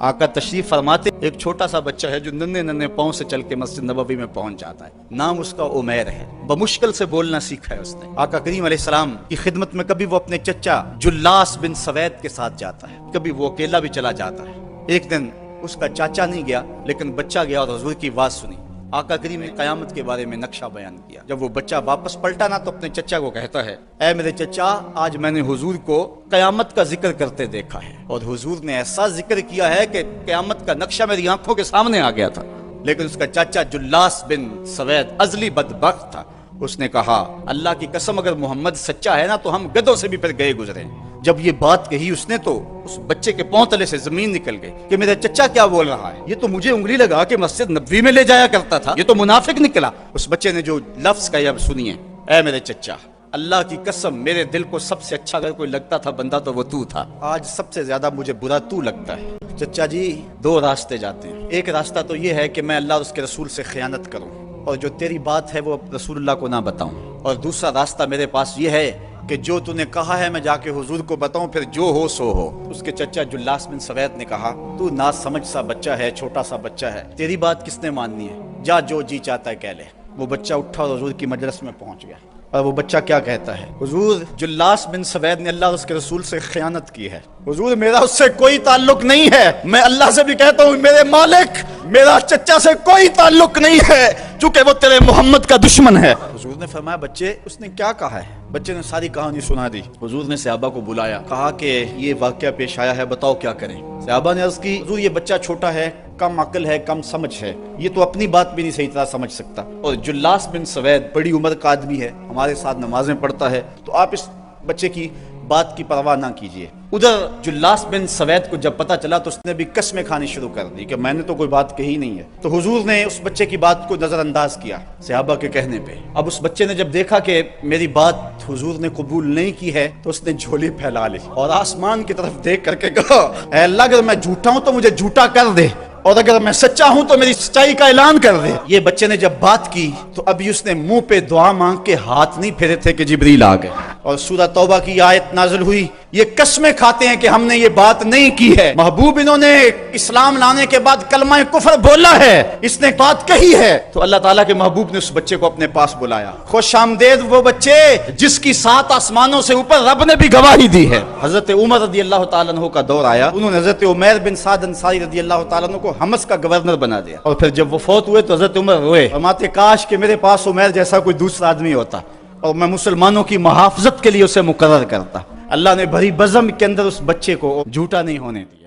آقا تشریف فرماتے ایک چھوٹا سا بچہ ہے جو ننھے ننھے پاؤں سے چل کے مسجد نبوی میں پہنچ جاتا ہے. نام اس کا عمیر ہے. بمشکل سے بولنا سیکھا ہے اس نے. آقا کریم علیہ السلام کی خدمت میں کبھی وہ اپنے چچا جلاس بن سوید کے ساتھ جاتا ہے, کبھی وہ اکیلا بھی چلا جاتا ہے. ایک دن اس کا چاچا نہیں گیا لیکن بچہ گیا اور حضور کی بات سنی. آقا کریم نے قیامت کے بارے میں نقشہ بیان کیا. جب وہ بچہ واپس پلٹا نا تو اپنے چچا کو کہتا ہے, اے میرے چچا, آج میں نے حضور کو قیامت کا ذکر کرتے دیکھا ہے, اور حضور نے ایسا ذکر کیا ہے کہ قیامت کا نقشہ میری آنکھوں کے سامنے آ گیا تھا. لیکن اس کا چاچا جلاس بن سوید ازلی بدبخت تھا. اس نے کہا, اللہ کی قسم اگر محمد سچا ہے نا تو ہم گدھوں سے بھی پھر گئے گزرے. جب یہ بات کہی اس نے تو اس بچے کے پاؤں تلے سے زمین نکل گئی کہ میرا چچا کیا بول رہا ہے, یہ تو مجھے انگلی لگا کے مسجد نبوی میں لے جایا کرتا تھا, یہ تو منافق نکلا. اس بچے نے جو لفظ کہا اب سنیے, اے میرے چچا, اللہ کی قسم میرے دل کو سب سے اچھا اگر کوئی لگتا تھا بندہ تو وہ تو تھا, آج سب سے زیادہ مجھے برا تو لگتا ہے. چچا جی, دو راستے جاتے ہیں. ایک راستہ تو یہ ہے کہ میں اللہ اور اس کے رسول سے خیانت کروں اور جو تیری بات ہے وہ رسول اللہ کو نہ بتاؤں, اور دوسرا راستہ میرے پاس یہ ہے کہ جو تو نے کہا ہے میں جا کے حضور کو بتاؤں, پھر جو ہو سو ہو. اس کے چچا جلاس بن سوید نے کہا, تو نا سمجھ سا بچہ ہے, چھوٹا سا بچہ ہے, تیری بات کس نے ماننی ہے, جا جو جی چاہتا ہے کہہ لے. وہ بچہ اٹھا اور حضور کی مجلس میں پہنچ گیا. اور وہ بچہ کیا کہتا ہے, حضور جلاس بن سوید نے اللہ اور اس کے رسول سے خیانت کی ہے. حضور میرا اس سے کوئی تعلق نہیں ہے, میں اللہ سے بھی کہتا ہوں میرے مالک, میرا چچا سے کوئی تعلق نہیں ہے چونکہ وہ تیرے محمد کا دشمن ہے. حضور نے فرمایا, بچے اس نے کیا کہا ہے؟ بچے نے ساری کہانی سنا دی. حضور نے صحابہ کو بلایا, کہا کہ یہ واقعہ پیش آیا ہے, بتاؤ کیا کریں. صحابہ نے عرض کی, حضور یہ بچہ چھوٹا ہے, کم عقل ہے, کم سمجھ ہے, یہ تو اپنی بات بھی نہیں صحیح طرح سمجھ سکتا, اور جلاس بن سوید بڑی عمر کا آدمی ہے, ہمارے ساتھ نمازیں پڑھتا ہے, تو آپ اس بچے کی بات کی پرواہ نہ کیجیے. ادھر جلاس بن سوید کو جب پتا چلا تو اس نے بھی قسمیں کھانی شروع کر دی کہ میں نے تو کوئی بات کہی نہیں ہے. تو حضور نے اس بچے کی بات کو نظر انداز کیا صحابہ کے کہنے پہ. اب اس بچے نے جب دیکھا کہ میری بات حضور نے قبول نہیں کی ہے تو اس نے جھولی پھیلا لی اور آسمان کی طرف دیکھ کر کے کہا, اے اللہ اگر میں جھوٹا ہوں تو مجھے جھوٹا کر دے, اور اگر میں سچا ہوں تو میری سچائی کا اعلان کر دے. یہ بچے نے جب بات کی تو ابھی اس نے منہ پہ دعا مانگ کے ہاتھ نہیں پھیرے تھے کہ جبریل آ گئے, اور سورہ توبہ کی آیت نازل ہوئی, یہ قسمیں کھاتے ہیں کہ ہم نے یہ بات نہیں کی ہے. محبوب انہوں نے اسلام لانے کے بعد کلمہ کفر بولا ہے, اس نے بات کہی ہے. تو اللہ تعالیٰ کے محبوب نے اس بچے کو اپنے پاس بلایا. خوش آمدید وہ بچے جس کی 7 آسمانوں سے اوپر رب نے بھی گواہی دی ہے. حضرت عمر رضی اللہ تعالیٰ عنہ کا دور آیا, انہوں نے حضرت عمیر بن سعد انصاری رضی اللہ تعالیٰ عنہ کو حمص کا گورنر بنا دیا, اور پھر جب وہ فوت ہوئے تو حضرت عمر روئے, فرماتے کاش کہ میرے پاس عمیر جیسا کوئی دوسرا آدمی ہوتا اور میں مسلمانوں کی محافظت کے لیے اسے مقرر کرتا. اللہ نے بھری بزم کے اندر اس بچے کو جھوٹا نہیں ہونے دیا.